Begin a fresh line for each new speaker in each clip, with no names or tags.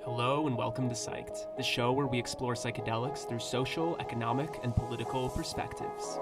Hello and welcome to Psyched, the show where we explore psychedelics through social, economic, and political perspectives.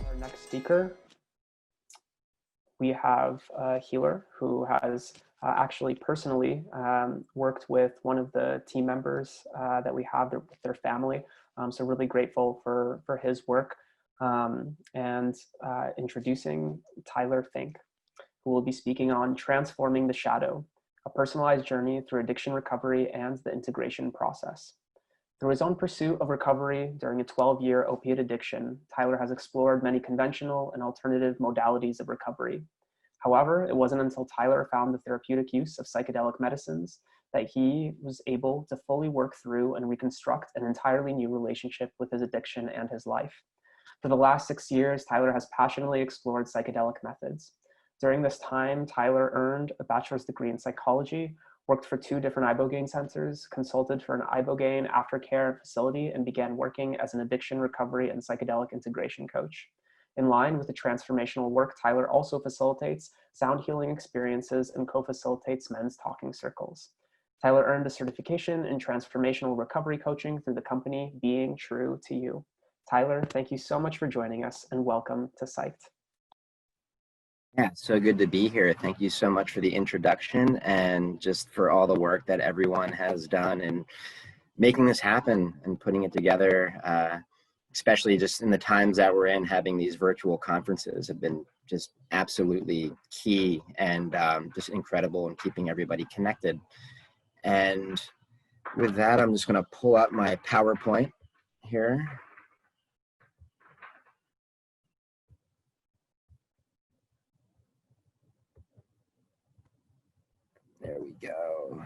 Our next speaker, we have a healer who has actually personally worked with one of the team members that we have with their family. So really grateful for his work, and introducing Tyler Fink, who will be speaking on transforming the shadow, a personalized journey through addiction recovery and the integration process. Through his own pursuit of recovery during a 12-year opiate addiction, Tyler has explored many conventional and alternative modalities of recovery. However, it wasn't until Tyler found the therapeutic use of psychedelic medicines that he was able to fully work through and reconstruct an entirely new relationship with his addiction and his life. For the last 6 years, Tyler has passionately explored psychedelic methods. During this time, Tyler earned a bachelor's degree in psychology, worked for 2 different ibogaine centers, consulted for an ibogaine aftercare facility, and began working as an addiction recovery and psychedelic integration coach. In line with the transformational work, Tyler also facilitates sound healing experiences and co-facilitates men's talking circles. Tyler earned a certification in transformational recovery coaching through the company Being True to You. Tyler, thank you so much for joining us and welcome to Psyched.
Yeah, it's so good to be here. Thank you so much for the introduction and just for all the work that everyone has done in making this happen and putting it together, especially just in the times that we're in. Having these virtual conferences have been just absolutely key and just incredible in keeping everybody connected. And with that, I'm just going to pull up my PowerPoint here. There we go.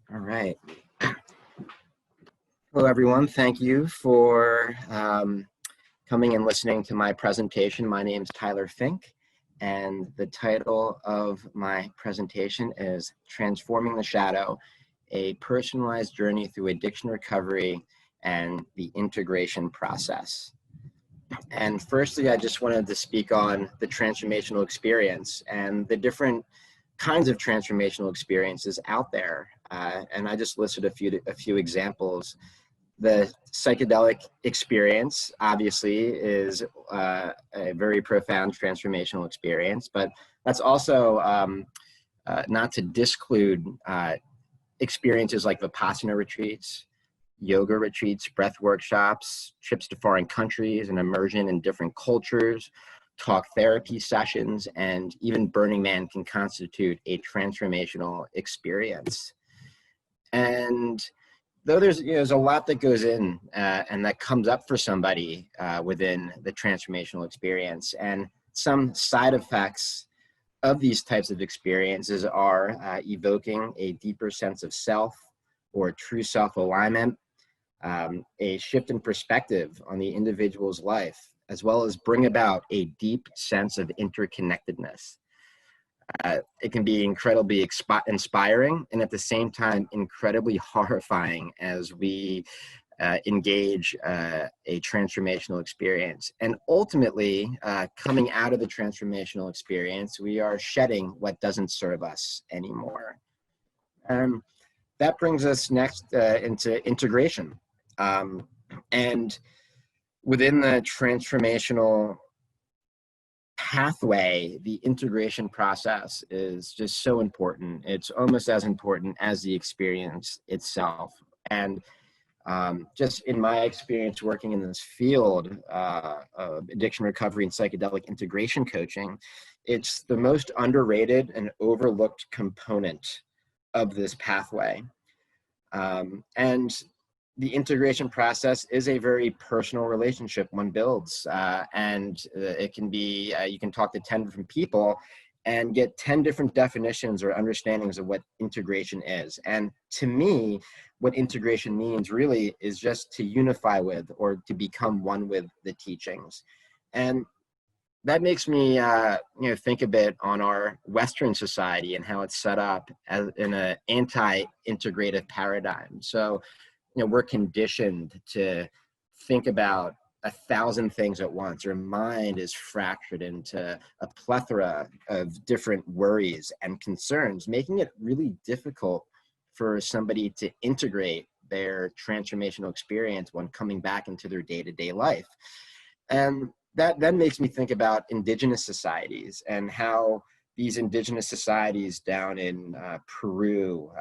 All right. Hello, everyone. Thank you for coming and listening to my presentation. My name is Tyler Fink, and the title of my presentation is Transforming the Shadow, a personalized journey through addiction recovery and the integration process. And firstly, I just wanted to speak on the transformational experience and the different kinds of transformational experiences out there. And I just listed a few examples. The psychedelic experience obviously is a very profound transformational experience, but that's also not to disclude experiences like Vipassana retreats, yoga retreats, breath workshops, trips to foreign countries, and immersion in different cultures, talk therapy sessions, and even Burning Man can constitute a transformational experience. And though there's a lot that goes in and that comes up for somebody within the transformational experience, and some side effects of these types of experiences are evoking a deeper sense of self or true self-alignment, a shift in perspective on the individual's life, as well as bring about a deep sense of interconnectedness. It can be incredibly inspiring and at the same time incredibly horrifying as we engage a transformational experience. And ultimately, coming out of the transformational experience, we are shedding what doesn't serve us anymore. That brings us next into integration. And within the transformational pathway, the integration process is just so important. It's almost as important as the experience itself. And just in my experience working in this field of addiction recovery and psychedelic integration coaching, it's the most underrated and overlooked component of this pathway. And the integration process is a very personal relationship one builds, and it can be, you can talk to 10 different people and get 10 different definitions or understandings of what integration is. And to me, what integration means really is just to unify with or to become one with the teachings. And that makes me think a bit on our Western society and how it's set up as in an anti-integrative paradigm. So, we're conditioned to think about 1,000 things at once. Our mind is fractured into a plethora of different worries and concerns, making it really difficult for somebody to integrate their transformational experience when coming back into their day-to-day life. And that then makes me think about indigenous societies and how these indigenous societies down in Peru,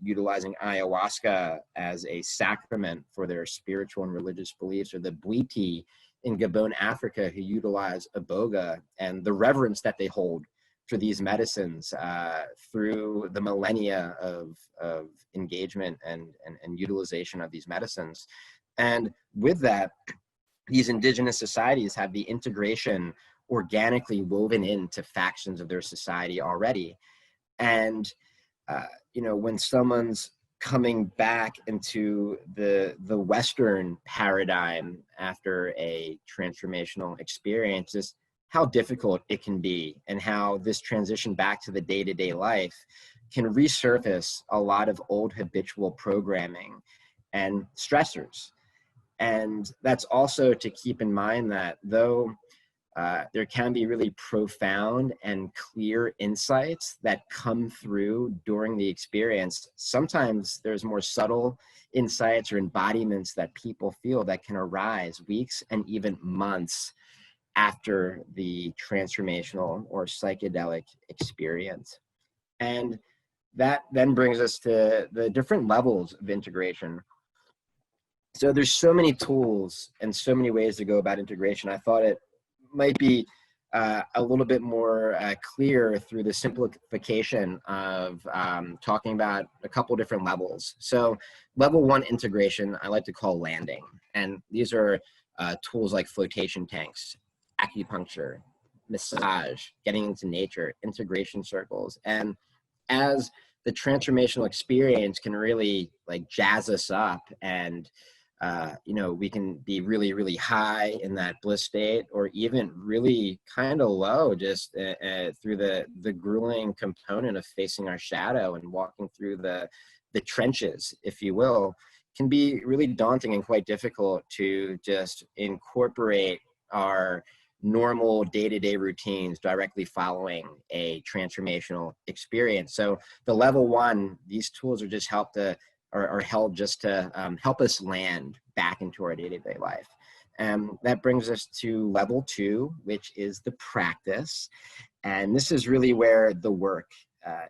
utilizing ayahuasca as a sacrament for their spiritual and religious beliefs, or the Bwiti in Gabon, Africa, who utilize iboga, and the reverence that they hold for these medicines through the millennia of engagement and utilization of these medicines. And with that, these indigenous societies have the integration organically woven into factions of their society already. And, when someone's coming back into the Western paradigm after a transformational experience, is how difficult it can be, and how this transition back to the day-to-day life can resurface a lot of old habitual programming and stressors. And that's also to keep in mind that though there can be really profound and clear insights that come through during the experience, sometimes there's more subtle insights or embodiments that people feel that can arise weeks and even months after the transformational or psychedelic experience. And that then brings us to the different levels of integration. So there's so many tools and so many ways to go about integration. I thought it might be a little bit more clear through the simplification of talking about a couple different levels. So level 1 integration, I like to call landing. And these are tools like flotation tanks, acupuncture, massage, getting into nature, integration circles. And as the transformational experience can really like jazz us up, and we can be really, really high in that bliss state, or even really kind of low, just through the grueling component of facing our shadow and walking through the trenches, if you will, can be really daunting and quite difficult to just incorporate our normal day-to-day routines directly following a transformational experience. So the level 1, these tools are just are held just to help us land back into our day-to-day life. That brings us to level 2, which is the practice. And this is really where the work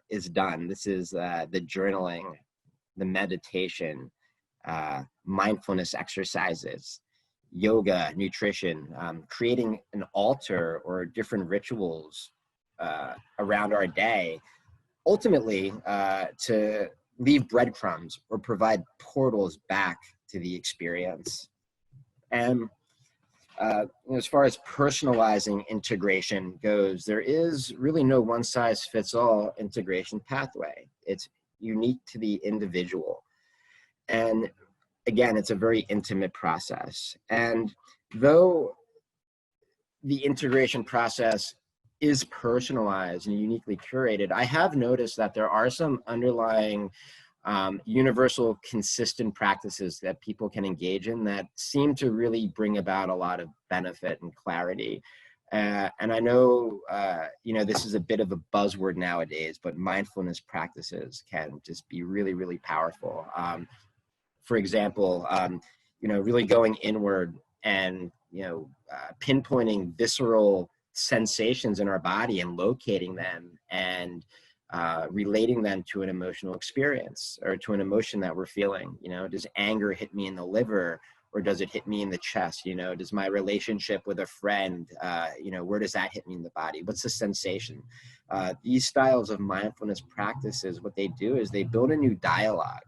is done. This is the journaling, the meditation, mindfulness exercises, yoga, nutrition, creating an altar or different rituals around our day, ultimately to leave breadcrumbs or provide portals back to the experience. And as far as personalizing integration goes, there is really no one-size-fits-all integration pathway. It's unique to the individual. And again, it's a very intimate process. And though the integration process is personalized and uniquely curated, I have noticed that there are some underlying universal, consistent practices that people can engage in that seem to really bring about a lot of benefit and clarity. And I know, this is a bit of a buzzword nowadays, but mindfulness practices can just be really, really powerful. For example, really going inward and, pinpointing visceral sensations in our body and locating them and relating them to an emotional experience or to an emotion that we're feeling. Does anger hit me in the liver, or does it hit me in the chest? Does my relationship with a friend, where does that hit me in the body? What's the sensation? These styles of mindfulness practices, what they do is they build a new dialogue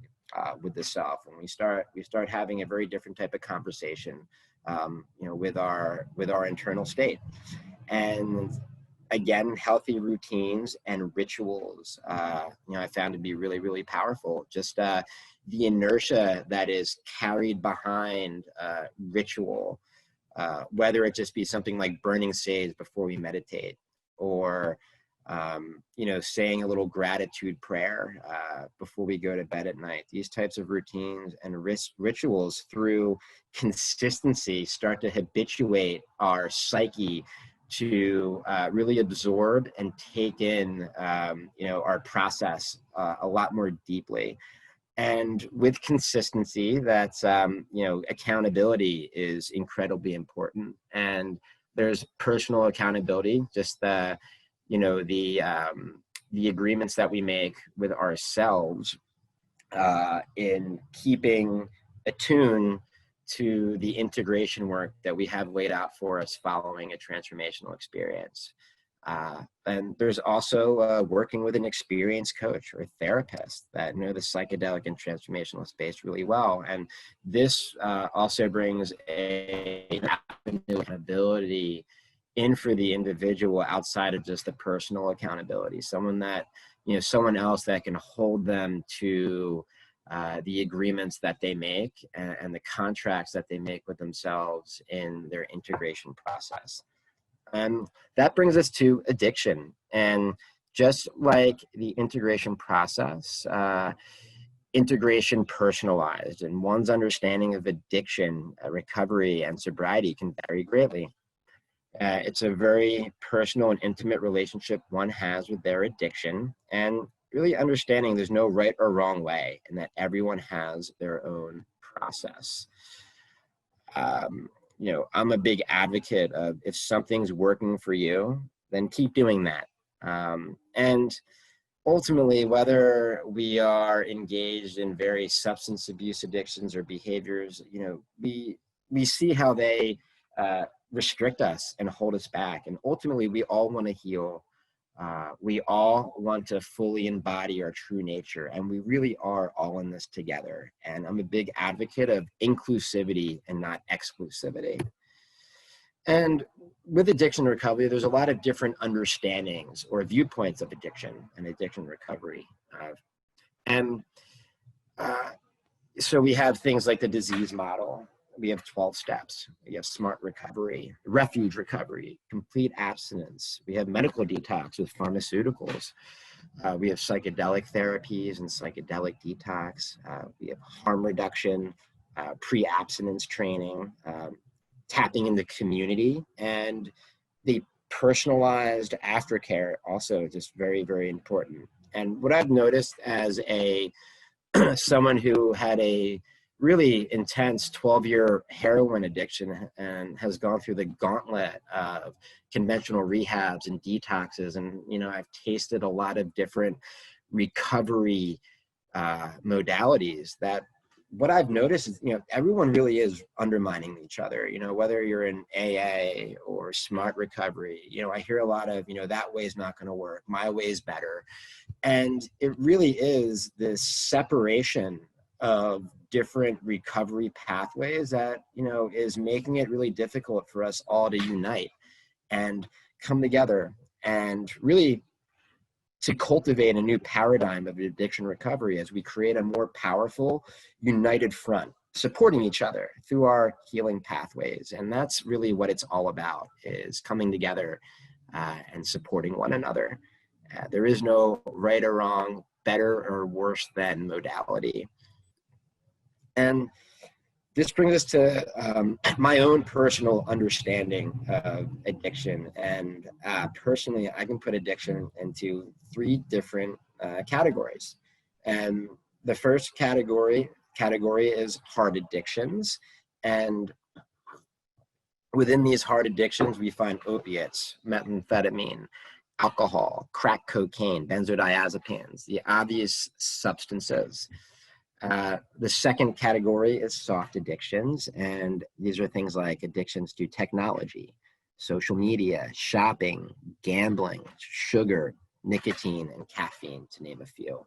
with the self, and we start having a very different type of conversation, with our internal state. And again, healthy routines and rituals, I found to be really, really powerful. Just the inertia that is carried behind ritual, whether it just be something like burning sage before we meditate, or saying a little gratitude prayer before we go to bed at night. These types of routines and rituals, through consistency, start to habituate our psyche to really absorb and take in, our process a lot more deeply. And with consistency, that's, accountability is incredibly important. And there's personal accountability, just the agreements that we make with ourselves in keeping attuned to the integration work that we have laid out for us following a transformational experience. And there's also working with an experienced coach or therapist that know the psychedelic and transformational space really well. And this also brings an accountability in for the individual outside of just the personal accountability. Someone else that can hold them to the agreements that they make and the contracts that they make with themselves in their integration process. And that brings us to addiction. And just like the integration process, integration personalized, and one's understanding of addiction, recovery, and sobriety can vary greatly. It's a very personal and intimate relationship one has with their addiction, and really understanding there's no right or wrong way, and that everyone has their own process. I'm a big advocate of, if something's working for you, then keep doing that. And ultimately, whether we are engaged in various substance abuse addictions or behaviors, we see how they restrict us and hold us back. And ultimately, we all want to heal. We all want to fully embody our true nature, and we really are all in this together. And I'm a big advocate of inclusivity and not exclusivity. And with addiction recovery, there's a lot of different understandings or viewpoints of addiction and addiction recovery. So we have things like the disease model. We have 12 steps. We have smart recovery, refuge recovery, complete abstinence. We have medical detox with pharmaceuticals. We have psychedelic therapies and psychedelic detox. We have harm reduction, pre-abstinence training, tapping into community, and the personalized aftercare, also just very, very important. And what I've noticed as someone who had a really intense 12-year heroin addiction and has gone through the gauntlet of conventional rehabs and detoxes, and I've tasted a lot of different recovery modalities, that what I've noticed is, everyone really is undermining each other. Whether you're in AA or smart recovery, I hear a lot of, that way is not going to work, my way is better. And it really is this separation of different recovery pathways that, is making it really difficult for us all to unite and come together and really to cultivate a new paradigm of addiction recovery as we create a more powerful, united front, supporting each other through our healing pathways. And that's really what it's all about, is coming together and supporting one another. There is no right or wrong, better or worse than modality. And this brings us to my own personal understanding of addiction. And personally, I can put addiction into 3 different categories. And the first category is hard addictions. And within these hard addictions, we find opiates, methamphetamine, alcohol, crack cocaine, benzodiazepines, the obvious substances. The second category is soft addictions, and these are things like addictions to technology, social media, shopping, gambling, sugar, nicotine, and caffeine, to name a few.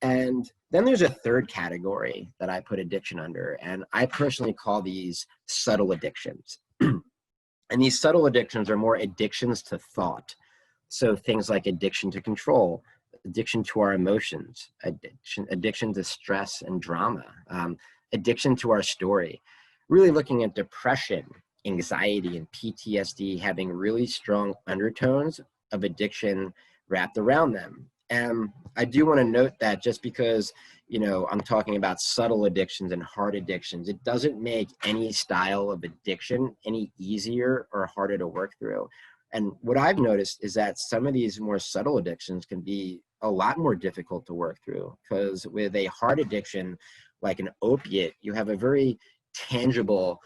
And then there's a third category that I put addiction under, and I personally call these subtle addictions. And these subtle addictions are more addictions to thought. So things like addiction to control, addiction to our emotions, addiction to stress and drama, addiction to our story. Really looking at depression, anxiety, and PTSD having really strong undertones of addiction wrapped around them. And I do want to note that just because, you know, I'm talking about subtle addictions and hard addictions, it doesn't make any style of addiction any easier or harder to work through. And what I've noticed is that some of these more subtle addictions can be a lot more difficult to work through, because with a hard addiction, like an opiate, you have a very tangible,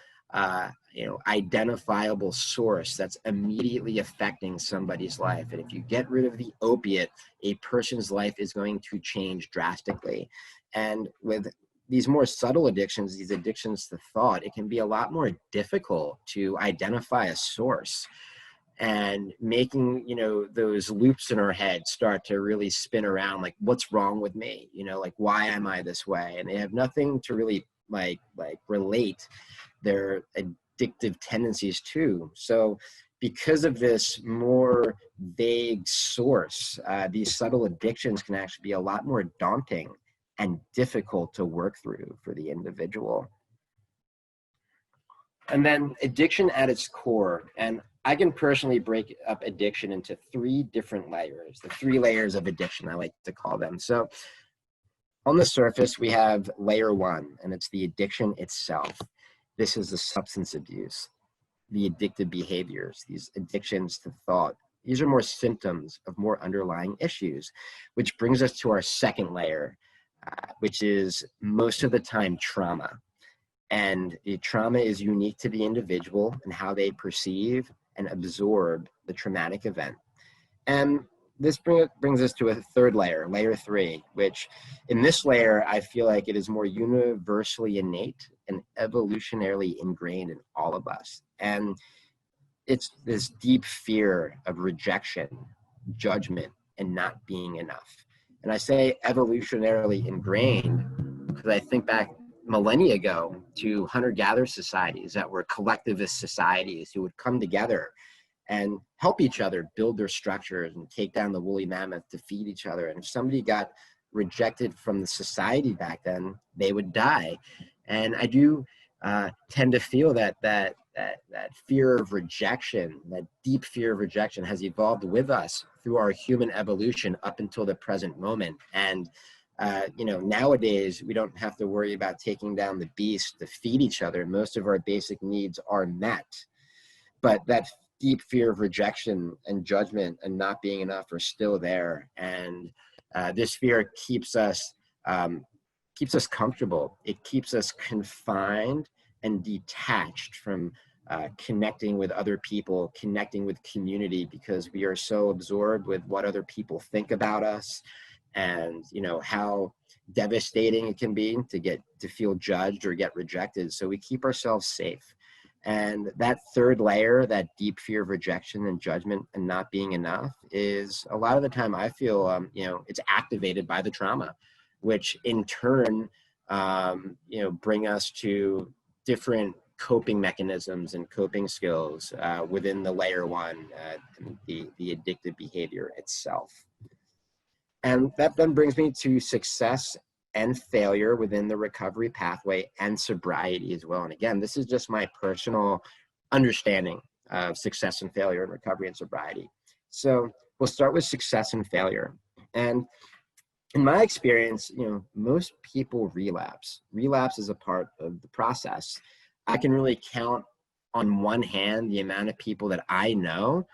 identifiable source that's immediately affecting somebody's life. And if you get rid of the opiate, a person's life is going to change drastically. And with these more subtle addictions, these addictions to thought, it can be a lot more difficult to identify a source, and making, you know, those loops in our head start to really spin around, like, what's wrong with me? You know, like, why am I this way? And they have nothing to really like relate their addictive tendencies to. So because of this more vague source, these subtle addictions can actually be a lot more daunting and difficult to work through for the individual. And then addiction at its core, and I can personally break up addiction into 3 different layers, the 3 layers of addiction, I like to call them. So on the surface, we have layer 1, and it's the addiction itself. This is the substance abuse, the addictive behaviors, these addictions to thought. These are more symptoms of more underlying issues, which brings us to our second layer, which is most of the time trauma. And the trauma is unique to the individual and how they perceive and absorb the traumatic event. And this brings us to a third layer, layer 3, which in this layer, I feel like it is more universally innate and evolutionarily ingrained in all of us. And it's this deep fear of rejection, judgment, and not being enough. And I say evolutionarily ingrained because I think back millennia ago to hunter-gatherer societies that were collectivist societies who would come together and help each other build their structures and take down the woolly mammoth to feed each other. And if somebody got rejected from the society back then, they would die. And I do tend to feel that fear of rejection, that deep fear of rejection, has evolved with us through our human evolution up until the present moment. And nowadays we don't have to worry about taking down the beast to feed each other. Most of our basic needs are met, but that deep fear of rejection and judgment and not being enough are still there. And this fear keeps us comfortable. It keeps us confined and detached from connecting with other people, connecting with community, because we are so absorbed with what other people think about us, and how devastating it can be to feel judged or get rejected. So we keep ourselves safe. And that third layer, that deep fear of rejection and judgment and not being enough, is a lot of the time I feel it's activated by the trauma, which in turn bring us to different coping mechanisms and coping skills within the layer 1, the addictive behavior itself. And that then brings me to success and failure within the recovery pathway and sobriety as well. And again, this is just my personal understanding of success and failure in recovery and sobriety. So we'll start with success and failure. And in my experience, most people relapse. Relapse is a part of the process. I can really count on one hand the amount of people that I know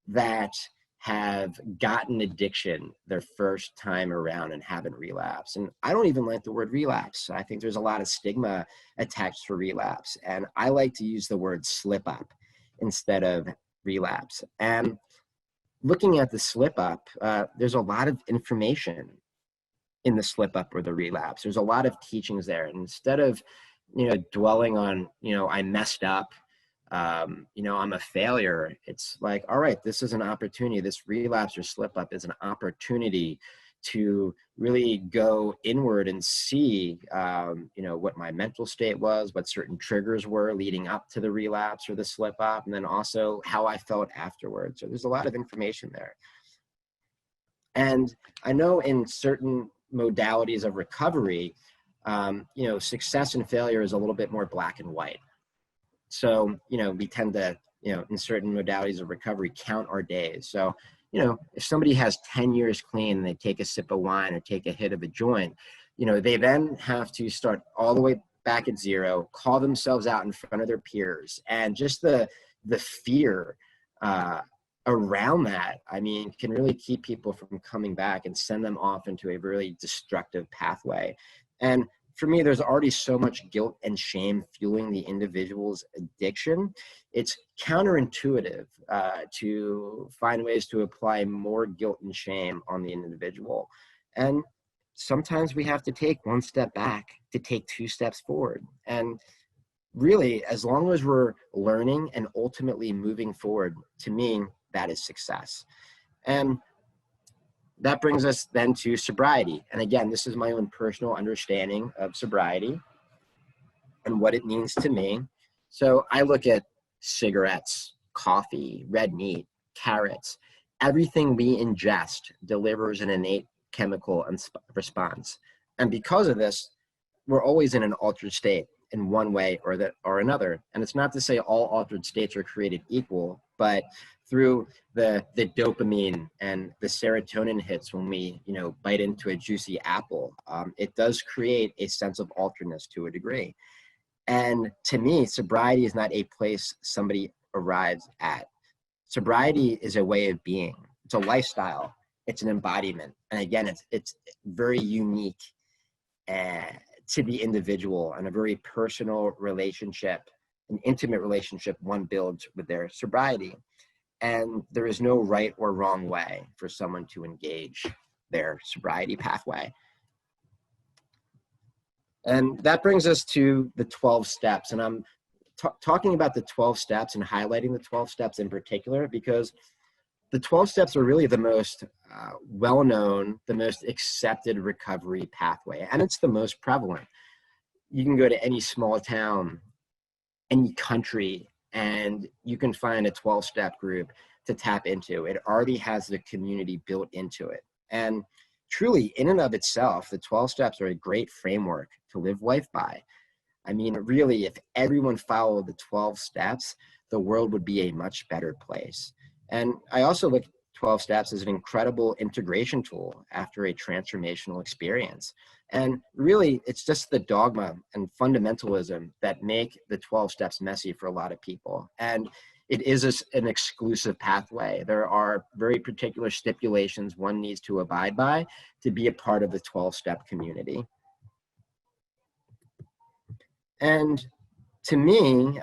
that have gotten addiction their first time around and haven't relapsed. And I don't even like the word relapse. I think there's a lot of stigma attached to relapse. And I like to use the word slip up instead of relapse. And looking at the slip up, there's a lot of information in the slip up or the relapse. There's a lot of teachings there. And instead of, dwelling on, I messed up, I'm a failure, it's like, all right, this is an opportunity. This relapse or slip up is an opportunity to really go inward and see, what my mental state was, what certain triggers were leading up to the relapse or the slip up, and then also how I felt afterwards. So there's a lot of information there. And I know in certain modalities of recovery, success and failure is a little bit more black and white. So, we tend to, in certain modalities of recovery, count our days. So, if somebody has 10 years clean and they take a sip of wine or take a hit of a joint, they then have to start all the way back at zero, call themselves out in front of their peers. And just the fear around that, can really keep people from coming back and send them off into a really destructive pathway. And for me, there's already so much guilt and shame fueling the individual's addiction. It's counterintuitive to find ways to apply more guilt and shame on the individual. And sometimes we have to take one step back to take two steps forward. And really, as long as we're learning and ultimately moving forward, to me, that is success. And that brings us then to sobriety. And again, this is my own personal understanding of sobriety and what it means to me. So I look at cigarettes, coffee, red meat, carrots. Everything we ingest delivers an innate chemical response. And because of this, we're always in an altered state in one way or another. And it's not to say all altered states are created equal, but through the dopamine and the serotonin hits when we bite into a juicy apple, it does create a sense of alteredness to a degree. And to me, sobriety is not a place somebody arrives at. Sobriety is a way of being. It's a lifestyle. It's an embodiment. And again, it's very unique to the individual, and a very personal relationship, an intimate relationship one builds with their sobriety. And there is no right or wrong way for someone to engage their sobriety pathway. And that brings us to the 12 steps. And I'm talking about the 12 steps and highlighting the 12 steps in particular, because the 12 steps are really the most well-known, the most accepted recovery pathway. And it's the most prevalent. You can go to any small town, any country, and you can find a 12-step group to tap into. It already has the community built into it. And truly, in and of itself, the 12 steps are a great framework to live life by. Really, if everyone followed the 12 steps, the world would be a much better place. And I also look at 12 steps as an incredible integration tool after a transformational experience. And really, it's just the dogma and fundamentalism that make the 12 steps messy for a lot of people. And it is an exclusive pathway. There are very particular stipulations one needs to abide by to be a part of the 12-step community. And to me,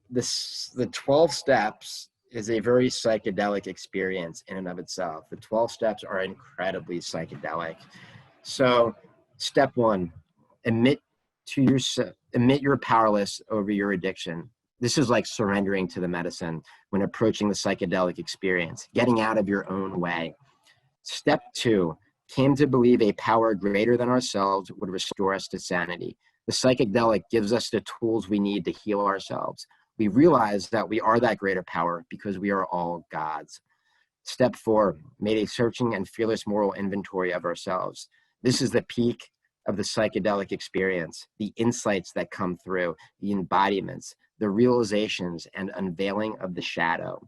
the 12 steps is a very psychedelic experience in and of itself. The 12 steps are incredibly psychedelic. So step one, admit you're powerless over your addiction. This is like surrendering to the medicine when approaching the psychedelic experience, getting out of your own way. Step two, came to believe a power greater than ourselves would restore us to sanity. The psychedelic gives us the tools we need to heal ourselves. We realize that we are that greater power because we are all gods. Step four, made a searching and fearless moral inventory of ourselves. This is the peak of the psychedelic experience, the insights that come through, the embodiments, the realizations and unveiling of the shadow.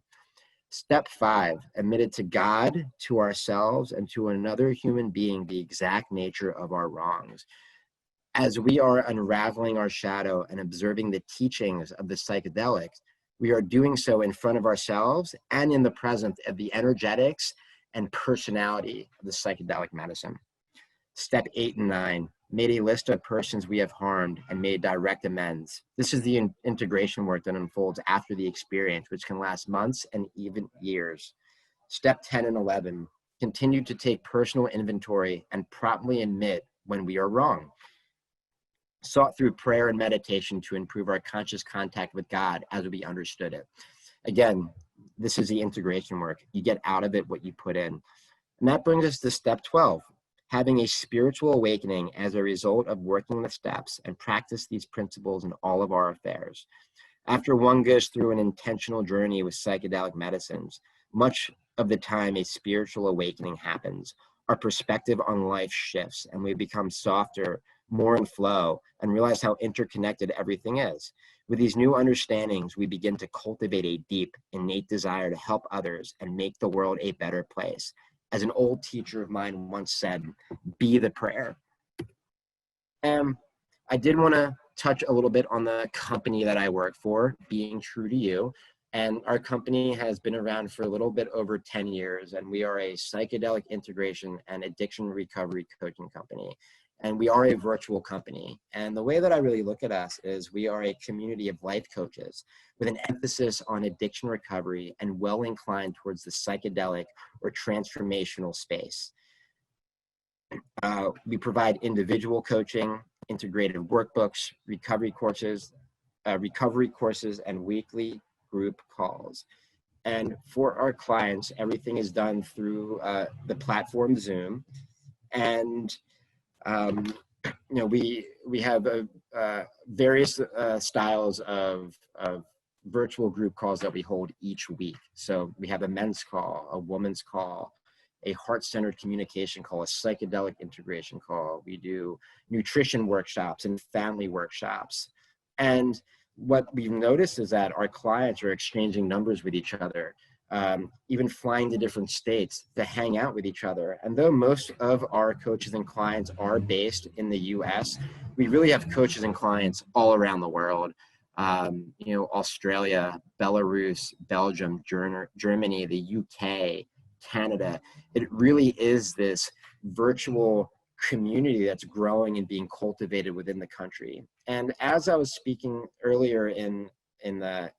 Step five, admitted to God, to ourselves, and to another human being the exact nature of our wrongs. As we are unraveling our shadow and observing the teachings of the psychedelics, we are doing so in front of ourselves and in the presence of the energetics and personality of the psychedelic medicine. Step 8 and 9, made a list of persons we have harmed and made direct amends. This is the integration work that unfolds after the experience, which can last months and even years. Step 10 and 11, continue to take personal inventory and promptly admit when we are wrong. Sought through prayer and meditation to improve our conscious contact with God as we understood it. Again, this is the integration work. You get out of it what you put in. And that brings us to step 12, having a spiritual awakening as a result of working the steps and practice these principles in all of our affairs. After one goes through an intentional journey with psychedelic medicines, much of the time a spiritual awakening happens. Our perspective on life shifts and we become softer, more in flow, and realize how interconnected everything is. With these new understandings, we begin to cultivate a deep, innate desire to help others and make the world a better place. As an old teacher of mine once said, be the prayer. I did want to touch a little bit on the company that I work for, Being True to You. And our company has been around for a little bit over 10 years, and we are a psychedelic integration and addiction recovery coaching company. And we are a virtual company. And the way that I really look at us is we are a community of life coaches with an emphasis on addiction recovery and well inclined towards the psychedelic or transformational space. We provide individual coaching, integrated workbooks, recovery courses, and weekly group calls. And for our clients, everything is done through the platform Zoom. And we have various styles of virtual group calls that we hold each week. So we have a men's call, a woman's call, a heart-centered communication call, a psychedelic integration call. We do nutrition workshops and family workshops. And what we've noticed is that our clients are exchanging numbers with each other, even flying to different states to hang out with each other. And though most of our coaches and clients are based in the US, we really have coaches and clients all around the world. Australia, Belarus, Belgium, Germany, the UK, Canada. It really is this virtual community that's growing and being cultivated within the country. And as I was speaking earlier in the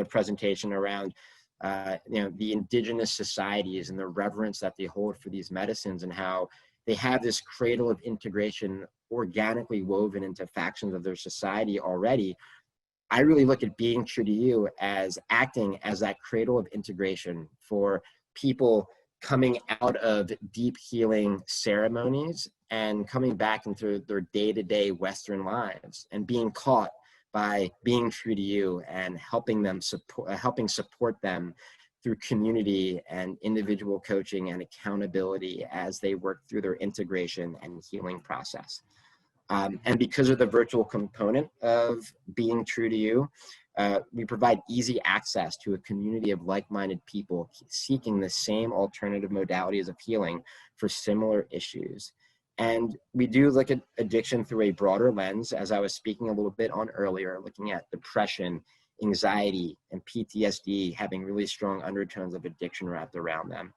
presentation around the indigenous societies and the reverence that they hold for these medicines and how they have this cradle of integration organically woven into factions of their society already, I really look at Being True to You as acting as that cradle of integration for people coming out of deep healing ceremonies and coming back into their day-to-day Western lives and being caught by being true to you and helping support them through community and individual coaching and accountability as they work through their integration and healing process. And because of the virtual component of Being True to You, we provide easy access to a community of like-minded people seeking the same alternative modalities of healing for similar issues. And we do look at addiction through a broader lens, as I was speaking a little bit on earlier, looking at depression, anxiety, and PTSD having really strong undertones of addiction wrapped around them.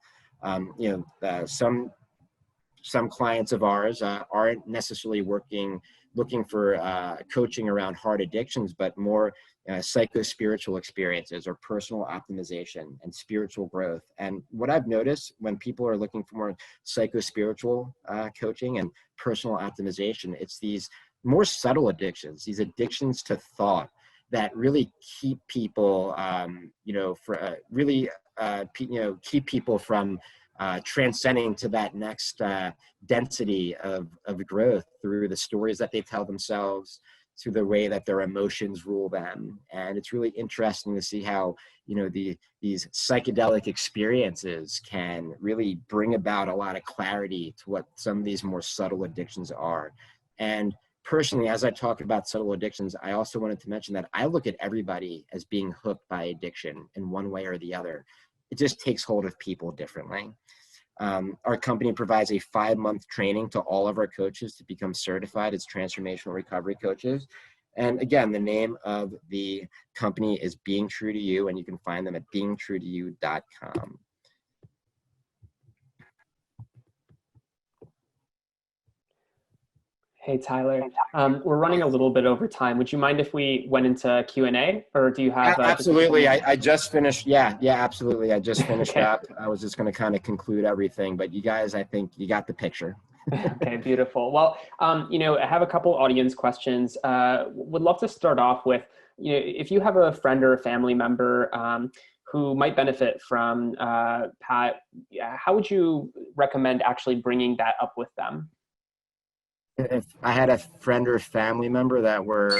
Some clients of ours aren't necessarily looking for coaching around hard addictions, but more psycho-spiritual experiences or personal optimization and spiritual growth. And what I've noticed when people are looking for more psycho-spiritual coaching and personal optimization, it's these more subtle addictions, these addictions to thought that really keep people, keep people from transcending to that next density of growth through the stories that they tell themselves, through the way that their emotions rule them. And it's really interesting to see how, these psychedelic experiences can really bring about a lot of clarity to what some of these more subtle addictions are. And personally, as I talk about subtle addictions, I also wanted to mention that I look at everybody as being hooked by addiction in one way or the other. It just takes hold of people differently. Our company provides a 5-month training to all of our coaches to become certified as transformational recovery coaches. And again, the name of the company is Being True to You, and you can find them at beingtruetoyou.com.
Hey, Tyler, we're running a little bit over time. Would you mind if we went into Q&A, or do you have?
Absolutely. I just finished. Yeah, absolutely. I just finished up. I was just going to kind of conclude everything, but you guys, I think you got the picture.
Okay, beautiful. Well, I have a couple audience questions. Would love to start off with, if you have a friend or a family member who might benefit from how would you recommend actually bringing that up with them?
If I had a friend or family member that were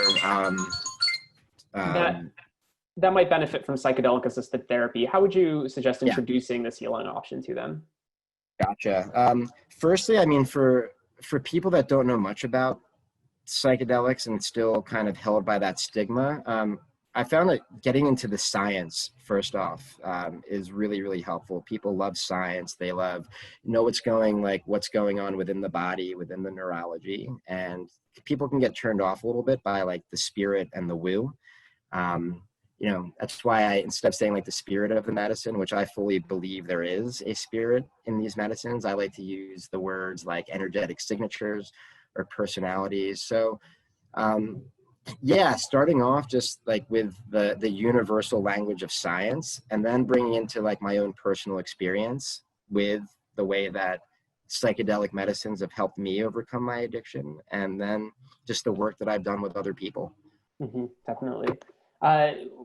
That that might benefit from psychedelic assisted therapy, how would you suggest
yeah,
introducing this healing option to them?
gotcha. Firstly, I mean, for people that don't know much about psychedelics and still kind of held by that stigma, I found that getting into the science first off is really, really helpful. People love science. They love know what's going on within the body, within the neurology, and people can get turned off a little bit by like the spirit and the woo. Um, that's why I, instead of saying like the spirit of the medicine, which I fully believe there is a spirit in these medicines, I like to use the words like energetic signatures or personalities. So yeah, starting off just like with the universal language of science, and then bringing into like my own personal experience with the way that psychedelic medicines have helped me overcome my addiction, and then just the work that I've done with other people.
Definitely.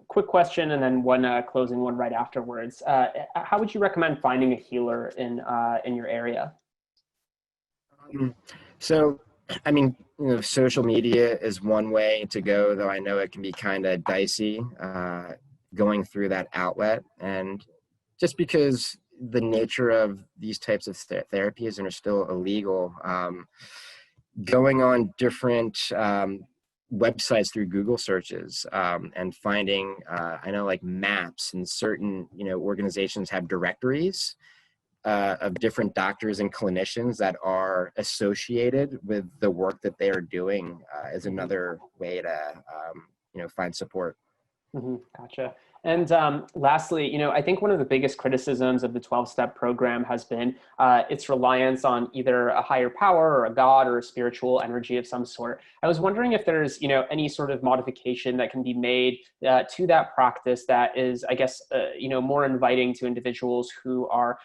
Quick question, and then one closing one right afterwards. How would you recommend finding a healer in your area?
So, I mean, social media is one way to go, though I know it can be kind of dicey going through that outlet. And just because the nature of these types of therapies are still illegal, going on different websites through Google searches and finding, I know like maps and certain, organizations have directories of different doctors and clinicians that are associated with the work that they are doing is another way to, find support.
Gotcha. And lastly, I think one of the biggest criticisms of the 12-step program has been its reliance on either a higher power or a god or a spiritual energy of some sort. I was wondering if there's, any sort of modification that can be made to that practice that is, I guess, more inviting to individuals who are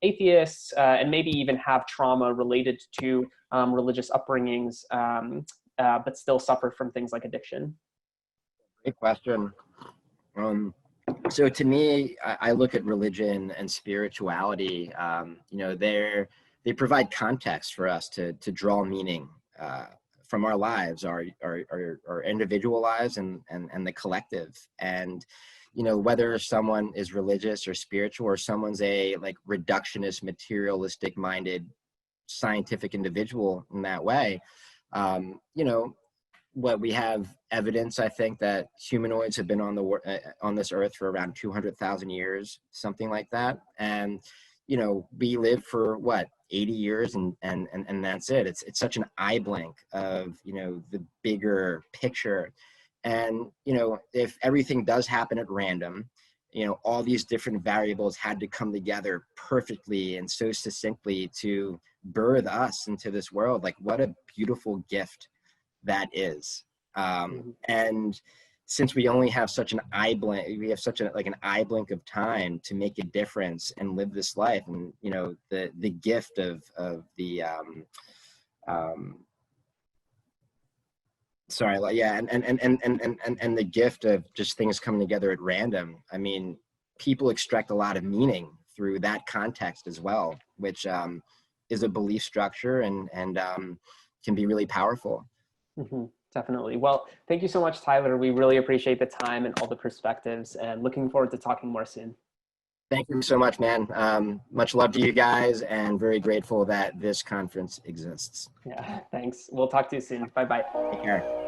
atheists and maybe even have trauma related to religious upbringings, but still suffer from things like addiction.
Great question. So to me, I look at religion and spirituality. They provide context for us to draw meaning from our lives, our individual lives, and the collective. And whether someone is religious or spiritual, or someone's a like reductionist, materialistic minded, scientific individual in that way, what we have evidence, I think, that humanoids have been on this earth for around 200,000 years, something like that. And, we live for what, 80 years and that's it. It's such an eye blink of, the bigger picture. And, if everything does happen at random, all these different variables had to come together perfectly and so succinctly to birth us into this world. Like, what a beautiful gift that is. And since we only have such an eye blink, we have such an eye blink of time to make a difference and live this life. And, the gift of the, and the gift of just things coming together at random. I mean, people extract a lot of meaning through that context as well, which is a belief structure and can be really powerful.
Definitely. Well, thank you so much, Tyler. We really appreciate the time and all the perspectives, and looking forward to talking more soon.
Thank you so much, man. Much love to you guys, and very grateful that this conference exists.
Yeah, thanks. We'll talk to you soon. Bye-bye.
Take care.